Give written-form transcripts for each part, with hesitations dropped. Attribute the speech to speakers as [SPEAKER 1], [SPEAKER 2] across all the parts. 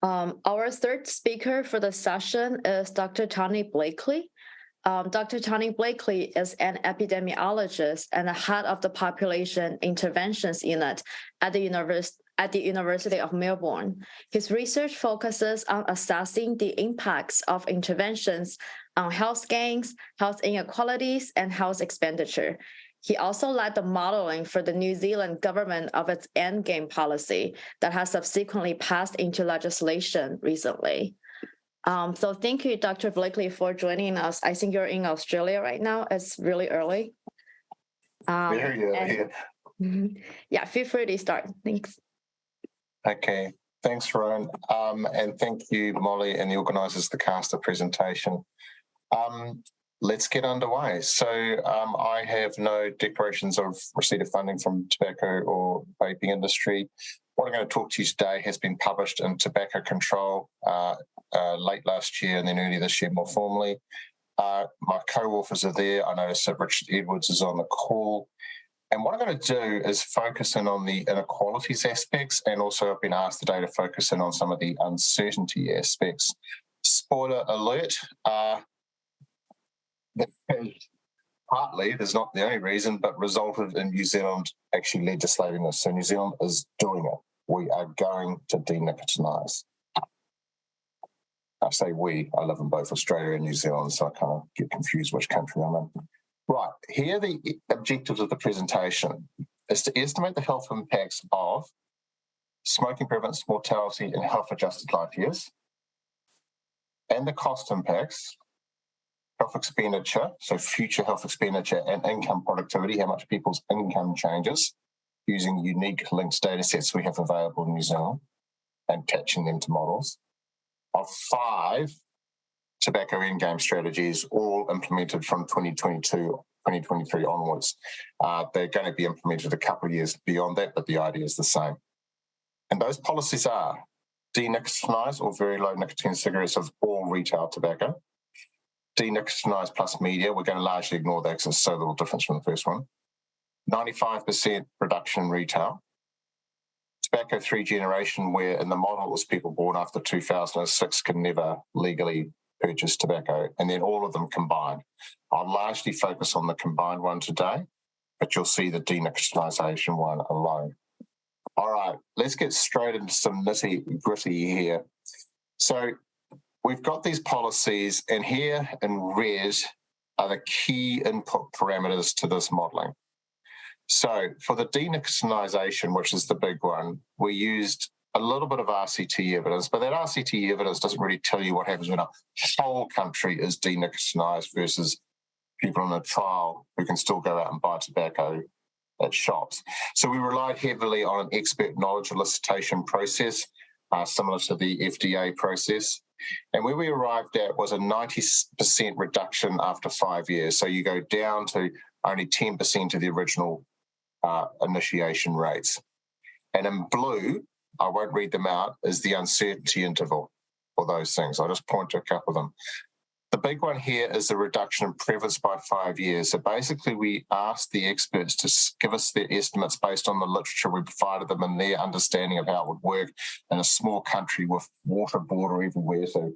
[SPEAKER 1] Our third speaker for the session is Dr. Tony Blakely. Dr. Tony Blakely is an epidemiologist and the head of the Population Interventions Unit at the University of Melbourne. His research focuses on assessing the impacts of interventions on health gains, health inequalities, and health expenditure. He also led the modeling for the New Zealand government of its endgame policy that has subsequently passed into legislation recently. So thank you, Dr. Blakely, for joining us. I think you're in Australia right now. It's really early.
[SPEAKER 2] Very early.
[SPEAKER 1] Yeah, feel free to start. Thanks.
[SPEAKER 2] Okay, thanks, Ruoyan. And thank you, Molly, and the organisers of the CAsToR presentation. Let's get underway. So I have no declarations of receipt of funding from tobacco or vaping industry. What I'm going to talk to you today has been published in Tobacco Control late last year and then early this year more formally. My co-authors are there. I notice that Richard Edwards is on the call. And what I'm going to do is focus in on the inequalities aspects, and also I've been asked today to focus in on some of the uncertainty aspects. Spoiler alert, partly, there's not the only reason, but resulted in New Zealand actually legislating this. So New Zealand is doing it. We are going to denicotinize. I say we, I live in both Australia and New Zealand, so I kind of get confused which country I'm in. Right, here are the objectives of the presentation, is to estimate the health impacts of smoking prevalence, mortality, and health-adjusted life years, and the cost impacts, health expenditure, so future health expenditure and income productivity, how much people's income changes using unique linked data sets we have available in New Zealand and attaching them to models, of 5 tobacco endgame strategies, all implemented from 2022, 2023 onwards. They're going to be implemented a couple of years beyond that, but the idea is the same. And those policies are denicotinize or very low nicotine cigarettes of all retail tobacco, denicotinize plus media. We're going to largely ignore that because it's so little difference from the first one. 95% reduction in retail. Tobacco 3 generation, where in the model it was people born after 2006 can never legally purchase tobacco, and then all of them combined. I'll largely focus on the combined one today, but you'll see the denicotinization one alone. All right, let's get straight into some nitty-gritty here. So we've got these policies, and here in red are the key input parameters to this modelling. So for the denicotinization, which is the big one, we used a little bit of RCT evidence, but that RCT evidence doesn't really tell you what happens when a whole country is denicotinized versus people in a trial who can still go out and buy tobacco at shops. So we relied heavily on an expert knowledge elicitation process, similar to the FDA process. And where we arrived at was a 90% reduction after 5 years. So you go down to only 10% of the original initiation rates. And in blue, I won't read them out, is the uncertainty interval for those things. I'll just point to a couple of them. The big one here is the reduction in prevalence by 5 years. So basically we asked the experts to give us their estimates based on the literature we provided them and their understanding of how it would work in a small country with water border everywhere, so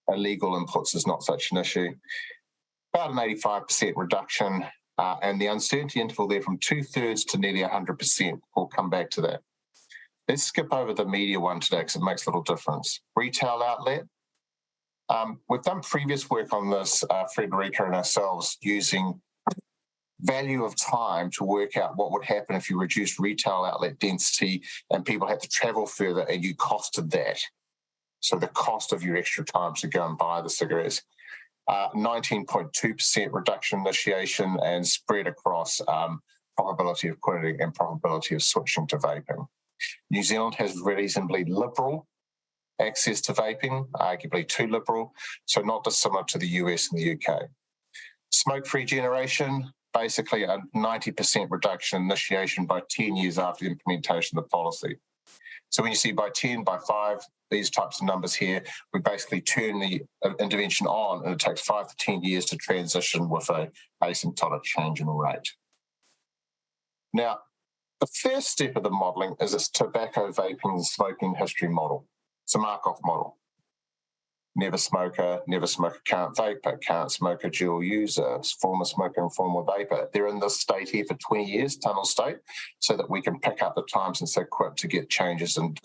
[SPEAKER 2] illegal inputs is not such an issue. About an 85% reduction, and the uncertainty interval there from 2/3 to nearly 100%. We'll come back to that. Let's skip over the media one today because it makes a little difference. Retail outlet. We've done previous work on this, Frederica and ourselves, using value of time to work out what would happen if you reduced retail outlet density and people had to travel further and you costed that. So the cost of your extra time to go and buy the cigarettes. 19.2% reduction initiation and spread across probability of quitting and probability of switching to vaping. New Zealand has reasonably liberal access to vaping, arguably too liberal, so not dissimilar to the US and the UK. Smoke-free generation, basically a 90% reduction initiation by 10 years after the implementation of the policy. So when you see by 10, by 5, these types of numbers here, we basically turn the intervention on, and it takes 5 to 10 years to transition with a asymptotic change in rate. Now, the first step of the modelling is this tobacco, vaping, and smoking history model. It's a Markov model. Never smoker can't vapor, can't smoker dual user, former smoker and former vapor. They're in this state here for 20 years, tunnel state, so that we can pick up the time since they quit to get changes in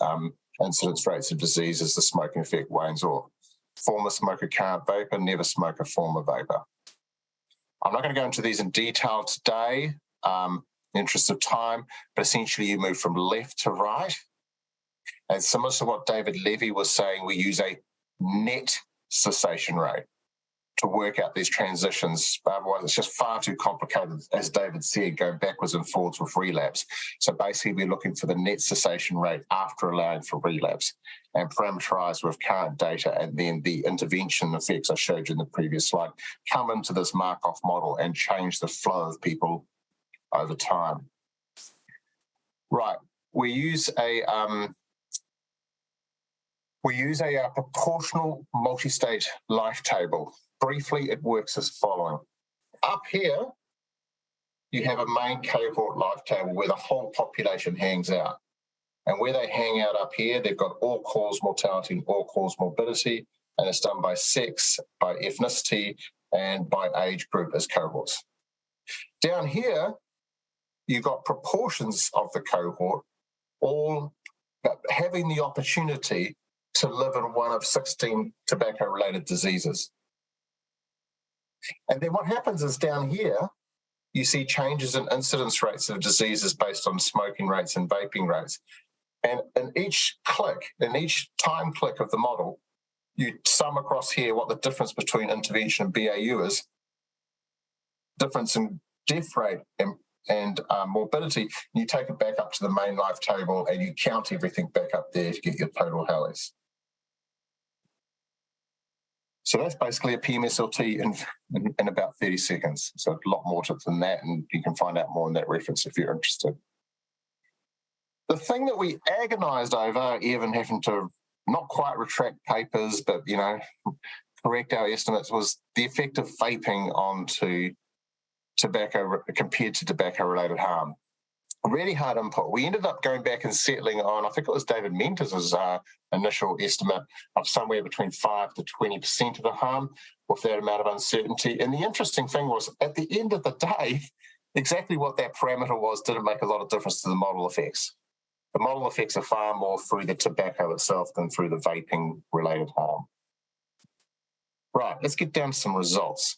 [SPEAKER 2] incidence rates of disease as the smoking effect wanes off. Former smoker can't vapor, never smoker, former vapor. I'm not going to go into these in detail today, in the interest of time, but essentially you move from left to right. And similar to what David Levy was saying, we use a net cessation rate to work out these transitions. Otherwise, it's just far too complicated, as David said, going backwards and forwards with relapse. So basically, we're looking for the net cessation rate after allowing for relapse and parameterized with current data, and then the intervention effects I showed you in the previous slide come into this Markov model and change the flow of people over time. Right, we use a proportional multi-stage life table. Briefly, it works as following. Up here, you have a main cohort life table where the whole population hangs out. And where they hang out up here, they've got all-cause mortality and all-cause morbidity, and it's done by sex, by ethnicity, and by age group as cohorts. Down here, you've got proportions of the cohort all having the opportunity to live in one of 16 tobacco-related diseases. And then what happens is down here, you see changes in incidence rates of diseases based on smoking rates and vaping rates. And in each click, in each time click of the model, you sum across here what the difference between intervention and BAU is, difference in death rate and morbidity, and you take it back up to the main life table and you count everything back up there to get your total HALEs. So that's basically a PMSLT in about 30 seconds. So a lot more to it than that, and you can find out more in that reference if you're interested. The thing that we agonised over, even having to not quite retract papers, but, you know, correct our estimates, was the effect of vaping onto tobacco compared to tobacco-related harm. A really hard input. We ended up going back and settling on, I think it was David Menters's initial estimate of somewhere between 5 to 20% of the harm with that amount of uncertainty. And the interesting thing was, at the end of the day, exactly what that parameter was didn't make a lot of difference to the model effects. The model effects are far more through the tobacco itself than through the vaping-related harm. Right, let's get down to some results.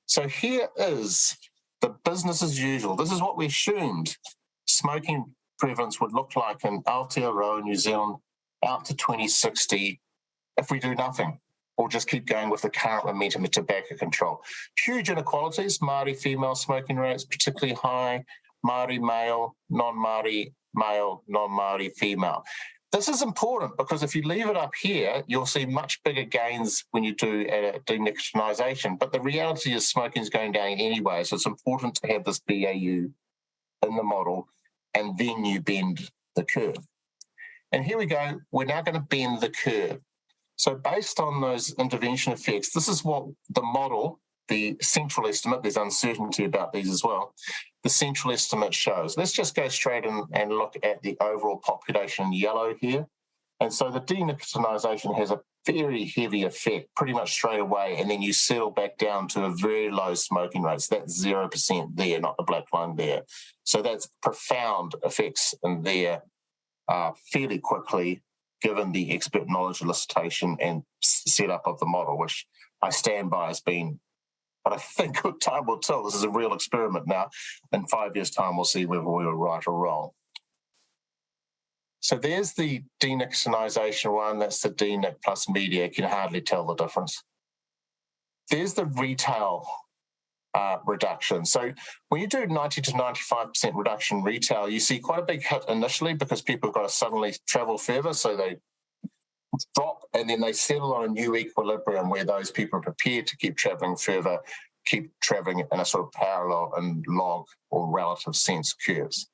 [SPEAKER 2] So here is the business as usual. This is what we assumed smoking prevalence would look like in Aotearoa-New Zealand out to 2060 if we do nothing, or just keep going with the current momentum of tobacco control. Huge inequalities, Māori female smoking rates particularly high, Māori male, non-Māori male, non-Māori female. This is important because if you leave it up here, you'll see much bigger gains when you do denicotinization. But the reality is smoking is going down anyway, so it's important to have this BAU in the model, and then you bend the curve. And here we go. We're now going to bend the curve. So based on those intervention effects, this is what the model, the central estimate, there's uncertainty about these as well, the central estimate shows. Let's just go straight in and look at the overall population in yellow here. And so the denicotinization has a very heavy effect pretty much straight away, and then you settle back down to a very low smoking rate. So that's 0% there, not the black line there. So that's profound effects in there fairly quickly, given the expert knowledge elicitation and setup of the model, which I stand by as being, but I think time will tell. This is a real experiment now. In 5 years' time, we'll see whether we were right or wrong. So there's the denicotinization one. That's the denic plus media. You can hardly tell the difference. There's the retail reduction. So when you do 90 to 95% reduction retail, you see quite a big hit initially because people have got to suddenly travel further. So they drop and then they settle on a new equilibrium where those people are prepared to keep travelling further, keep travelling in a sort of parallel and log or relative sense curves.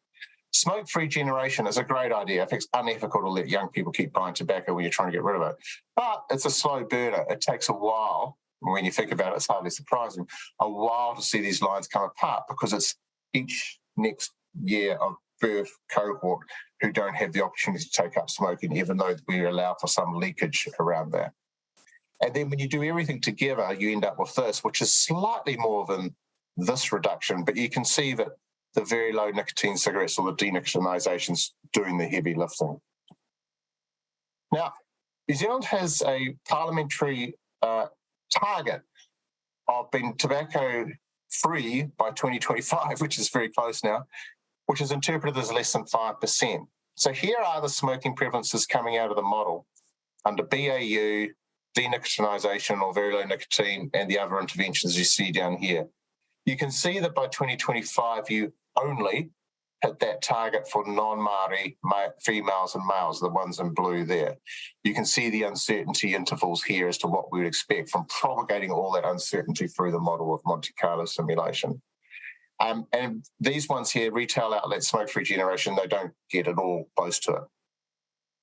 [SPEAKER 2] Smoke-free generation is a great idea. I think it's unethical to let young people keep buying tobacco when you're trying to get rid of it. But it's a slow burner. It takes a while. When you think about it, it's hardly surprising, a while to see these lines come apart because it's each next year of birth cohort who don't have the opportunity to take up smoking, even though we allow for some leakage around there. And then when you do everything together, you end up with this, which is slightly more than this reduction, but you can see that the very low nicotine cigarettes or the denicotinization's doing the heavy lifting. Now, New Zealand has a parliamentary target of being tobacco-free by 2025, which is very close now, which is interpreted as less than 5%. So here are the smoking prevalences coming out of the model under BAU, denicotinization or very low nicotine, and the other interventions you see down here. You can see that by 2025, you only hit that target for non-Māori females and males, the ones in blue there. You can see the uncertainty intervals here as to what we would expect from propagating all that uncertainty through the model of Monte Carlo simulation. And these ones here, retail outlet smoke-free generation, they don't get at all close to it.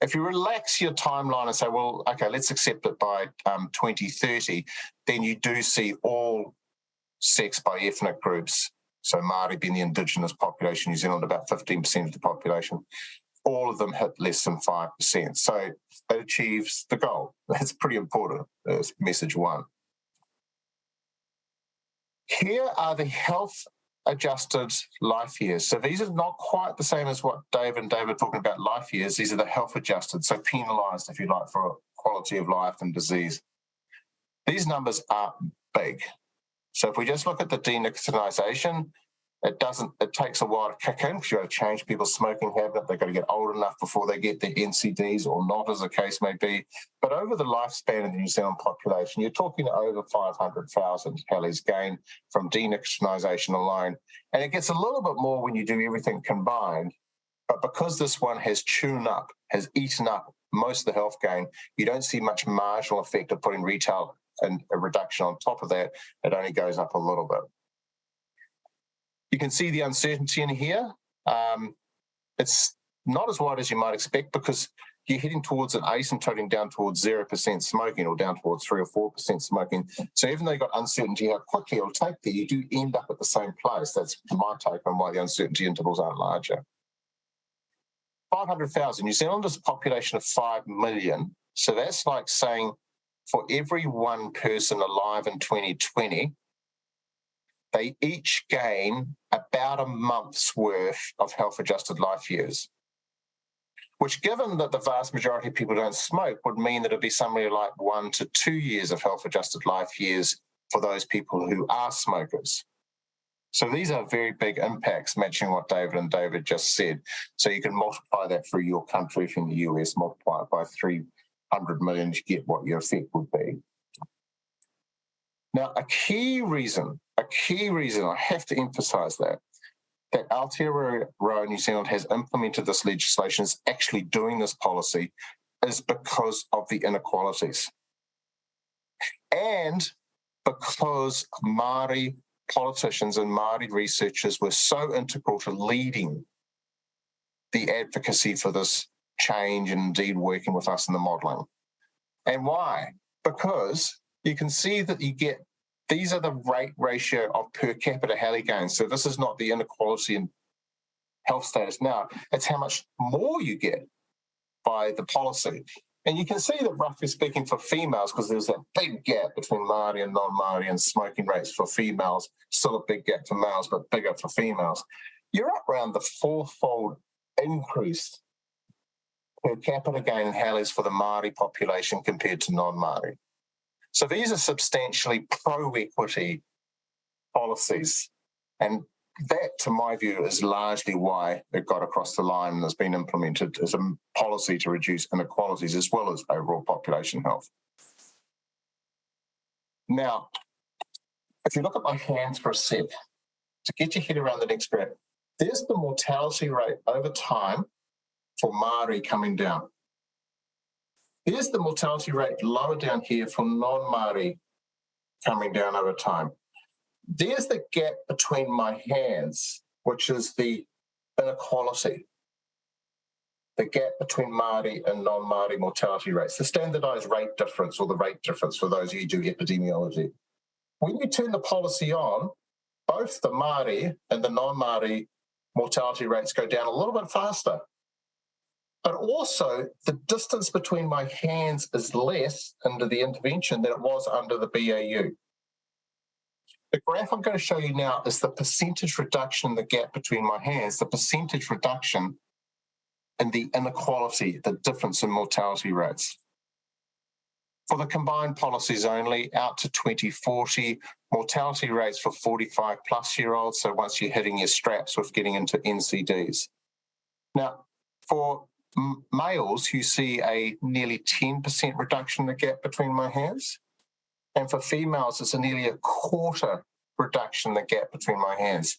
[SPEAKER 2] If you relax your timeline and say, well, okay, let's accept it by 2030, then you do see all sex by ethnic groups, so Māori being the indigenous population, New Zealand about 15% of the population, all of them hit less than 5%. So it achieves the goal. That's pretty important. That's message one. Here are the health-adjusted life years. So these are not quite the same as what Dave and David were talking about life years. These are the health-adjusted, so penalised, if you like, for quality of life and disease. These numbers are big. So if we just look at the denicotinization, it takes a while to kick in because you've got to change people's smoking habit. They've got to get old enough before they get their NCDs or not, as the case may be. But over the lifespan of the New Zealand population, you're talking over 500,000 Kelly's gain from denicotinization alone. And it gets a little bit more when you do everything combined. But because this one has eaten up most of the health gain, you don't see much marginal effect of putting retail and a reduction on top of that. It only goes up a little bit. You can see the uncertainty in here. It's not as wide as you might expect because you're heading towards an asymptoting down towards 0% smoking or down towards 3 or 4% smoking. So even though you've got uncertainty how quickly it'll take there, you do end up at the same place. That's my take on why the uncertainty intervals aren't larger. 500,000. New Zealand is a population of 5 million. So that's like saying for every one person alive in 2020, they each gain about a month's worth of health-adjusted life years, which, given that the vast majority of people don't smoke, would mean that it'd be somewhere like 1 to 2 years of health-adjusted life years for those people who are smokers. So these are very big impacts, matching what David and David just said. So you can multiply that through your country. If in the US, multiply it by 300 million to get what your effect would be. Now, a key reason, I have to emphasise that Aotearoa-New Zealand has implemented this legislation, is actually doing this policy, is because of the inequalities. And because Māori politicians and Māori researchers were so integral to leading the advocacy for this change and indeed working with us in the modelling. And why? Because you can see that these are the rate ratio of per capita Halley gains. So this is not the inequality in health status now, it's how much more you get by the policy. And you can see that, roughly speaking, for females, because there's that big gap between Māori and non-Māori and smoking rates for females, still a big gap for males, but bigger for females. You're up around the 4-fold increase per capita gain in Halleys for the Māori population compared to non-Māori. So these are substantially pro-equity policies. And that, to my view, is largely why it got across the line and has been implemented as a policy to reduce inequalities as well as overall population health. Now, if you look at my hands for a sec, to get your head around the next graph, there's the mortality rate over time for Māori coming down. Here's the mortality rate lower down here for non-Māori coming down over time. There's the gap between my hands, which is the inequality, the gap between Māori and non-Māori mortality rates, the standardised rate difference or the rate difference for those of you who do epidemiology. When you turn the policy on, both the Māori and the non-Māori mortality rates go down a little bit faster. But also, the distance between my hands is less under the intervention than it was under the BAU. The graph I'm going to show you now is the percentage reduction in the gap between my hands, the percentage reduction in the inequality, the difference in mortality rates. For the combined policies only, out to 2040, mortality rates for 45-plus-year-olds, so once you're hitting your straps with getting into NCDs. Now, for males, you see a nearly 10% reduction in the gap between my hands. And for females, it's a nearly a quarter reduction in the gap between my hands.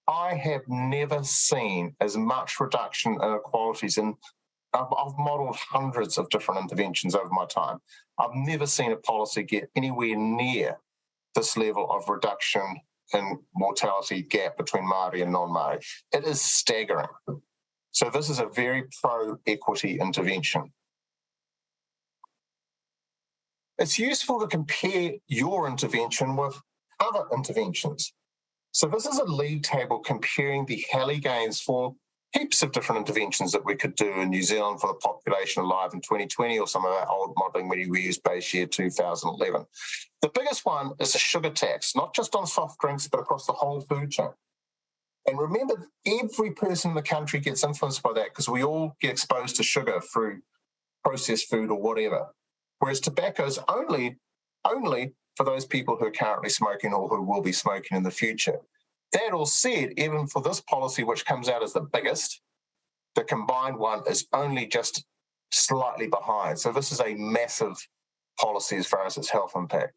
[SPEAKER 2] I have never seen as much reduction in inequalities, and I've modelled hundreds of different interventions over my time. I've never seen a policy get anywhere near this level of reduction in mortality gap between Māori and non-Māori. It is staggering. So this is a very pro-equity intervention. It's useful to compare your intervention with other interventions. So this is a league table comparing the Halley gains for heaps of different interventions that we could do in New Zealand for the population alive in 2020, or some of our old modelling when we used base year 2011. The biggest one is a sugar tax, not just on soft drinks, but across the whole food chain. And remember, every person in the country gets influenced by that because we all get exposed to sugar through processed food or whatever. Whereas tobacco is only for those people who are currently smoking or who will be smoking in the future. That all said, even for this policy, which comes out as the biggest, the combined one is only just slightly behind. So this is a massive policy as far as its health impact.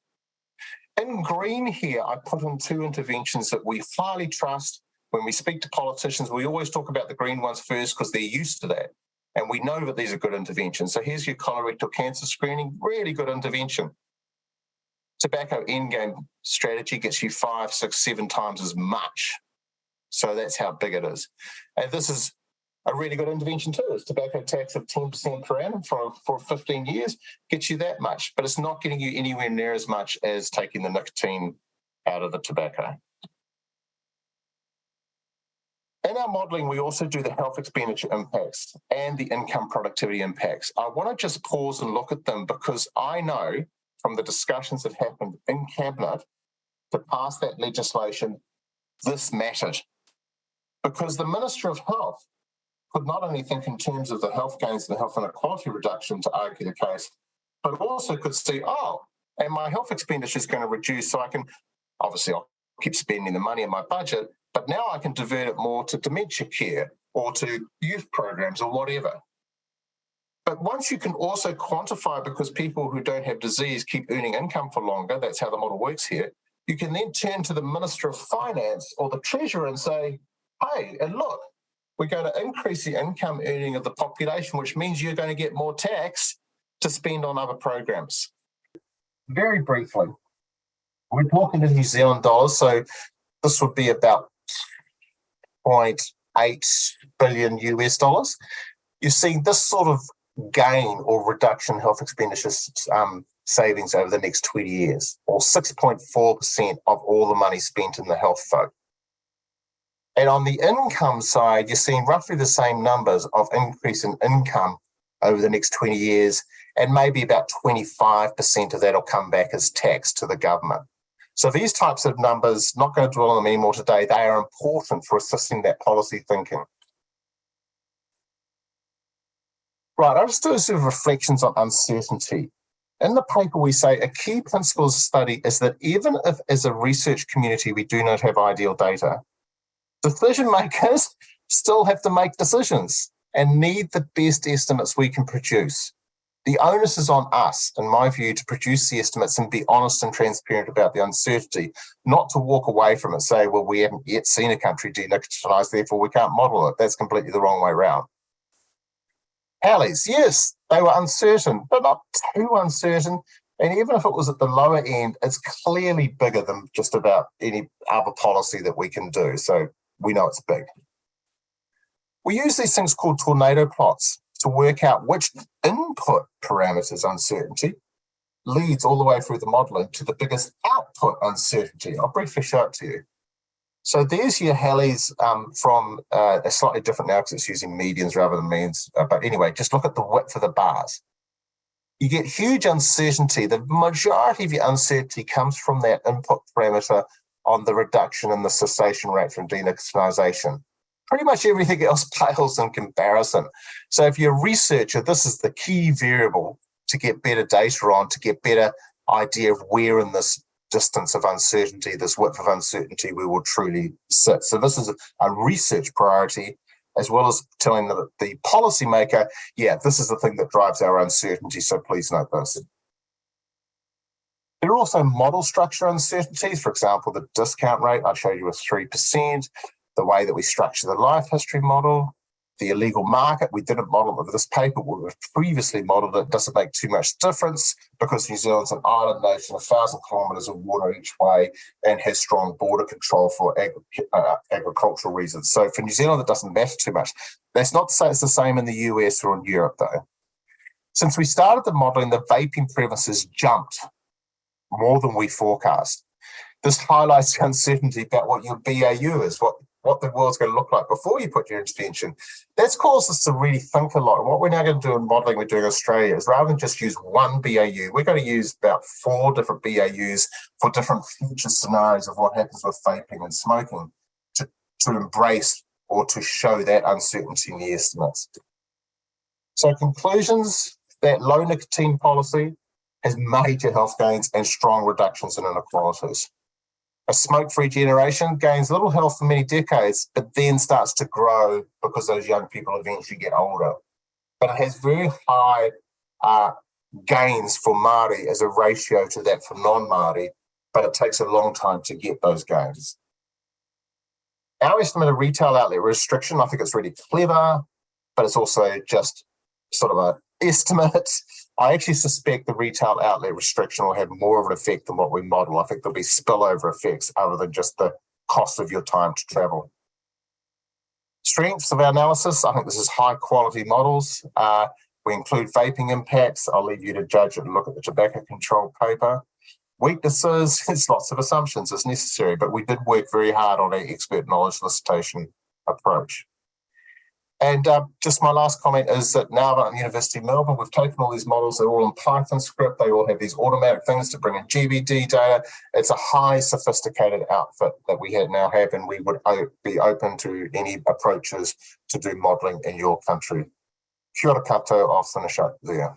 [SPEAKER 2] In green here, I put in two interventions that we highly trust. When we speak to politicians, we always talk about the green ones first because they're used to that. And we know that these are good interventions. So here's your colorectal cancer screening, really good intervention. Tobacco endgame strategy gets you 5, 6, 7 times as much. So that's how big it is. And this is a really good intervention too. It's tobacco tax of 10% per annum for 15 years, gets you that much, but it's not getting you anywhere near as much as taking the nicotine out of the tobacco. In our modelling, we also do the health expenditure impacts and the income productivity impacts. I want to just pause and look at them because I know from the discussions that happened in Cabinet to pass that legislation, this mattered. Because the Minister of Health could not only think in terms of the health gains and the health inequality reduction to argue the case, but also could see, oh, and my health expenditure is going to reduce, so I can, obviously I'll keep spending the money in my budget, but now I can divert it more to dementia care or to youth programs or whatever. But once you can also quantify, because people who don't have disease keep earning income for longer, that's how the model works here, you can then turn to the Minister of Finance or the Treasurer and say, hey, and look, we're going to increase the income earning of the population, which means you're going to get more tax to spend on other programs. Very briefly, we're talking in New Zealand dollars, so this would be about 0.8 billion US dollars. You're seeing this sort of gain or reduction in health expenditure savings over the next 20 years, or 6.4% of all the money spent in the health folk. And on the income side, you're seeing roughly the same numbers of increase in income over the next 20 years, and maybe about 25% of that will come back as tax to the government. So these types of numbers, not going to dwell on them anymore today, they are important for assisting that policy thinking. Right, I'll just do sort of reflections on uncertainty. In the paper, we say a key principle of study is that even if as a research community we do not have ideal data, decision makers still have to make decisions and need the best estimates we can produce. The onus is on us, in my view, to produce the estimates and be honest and transparent about the uncertainty, not to walk away from it and say, well, we haven't yet seen a country denicotinize, therefore we can't model it. That's completely the wrong way around. Alleys, yes, they were uncertain, but not too uncertain. And even if it was at the lower end, it's clearly bigger than just about any other policy that we can do. So we know it's big. We use these things called tornado plots to work out which input parameters uncertainty leads all the way through the modelling to the biggest output uncertainty. I'll briefly show it to you. So there's your Halley's from a slightly different now because it's using medians rather than means. But anyway, just look at the width of the bars. You get huge uncertainty. The majority of your uncertainty comes from that input parameter on the reduction in the cessation rate from denicotinization. Pretty much everything else pales in comparison. So if you're a researcher, this is the key variable to get better data on, to get better idea of where in this distance of uncertainty, this width of uncertainty, we will truly sit. So this is a research priority, as well as telling the policymaker, yeah, this is the thing that drives our uncertainty, so please note this. There are also model structure uncertainties. For example, the discount rate, I showed you with 3%, the way that we structure the life history model, the illegal market, we didn't model it with this paper, we've previously modelled it, doesn't make too much difference because New Zealand's an island nation, 1,000 kilometres of water each way, and has strong border control for agricultural reasons. So for New Zealand, it doesn't matter too much. That's not to say it's the same in the US or in Europe, though. Since we started the modelling, the vaping prevalences jumped more than we forecast. This highlights the uncertainty about what your BAU is, what the world's going to look like before you put your intervention. That's caused us to really think a lot. And what we're now going to do in modelling we're doing in Australia is rather than just use one BAU, we're going to use about 4 different BAUs for different future scenarios of what happens with vaping and smoking to embrace or to show that uncertainty in the estimates. So conclusions, that low nicotine policy has major health gains and strong reductions in inequalities. A smoke-free generation gains little health for many decades, but then starts to grow because those young people eventually get older. But it has very high gains for Māori as a ratio to that for non-Māori, but it takes a long time to get those gains. Our estimate of retail outlet restriction, I think it's really clever, but it's also just sort of an estimate. I actually suspect the retail outlet restriction will have more of an effect than what we model. I think there'll be spillover effects other than just the cost of your time to travel. Strengths of our analysis, I think this is high quality models. We include vaping impacts. I'll leave you to judge it and look at the tobacco control paper. Weaknesses, it's lots of assumptions as necessary, but we did work very hard on our expert knowledge elicitation approach. And just my last comment is that now at the University of Melbourne, we've taken all these models, they're all in Python script, they all have these automatic things to bring in GBD data. It's a high sophisticated outfit that we now have, and we would be open to any approaches to do modelling in your country. Kia ora koutou, I'll finish up there.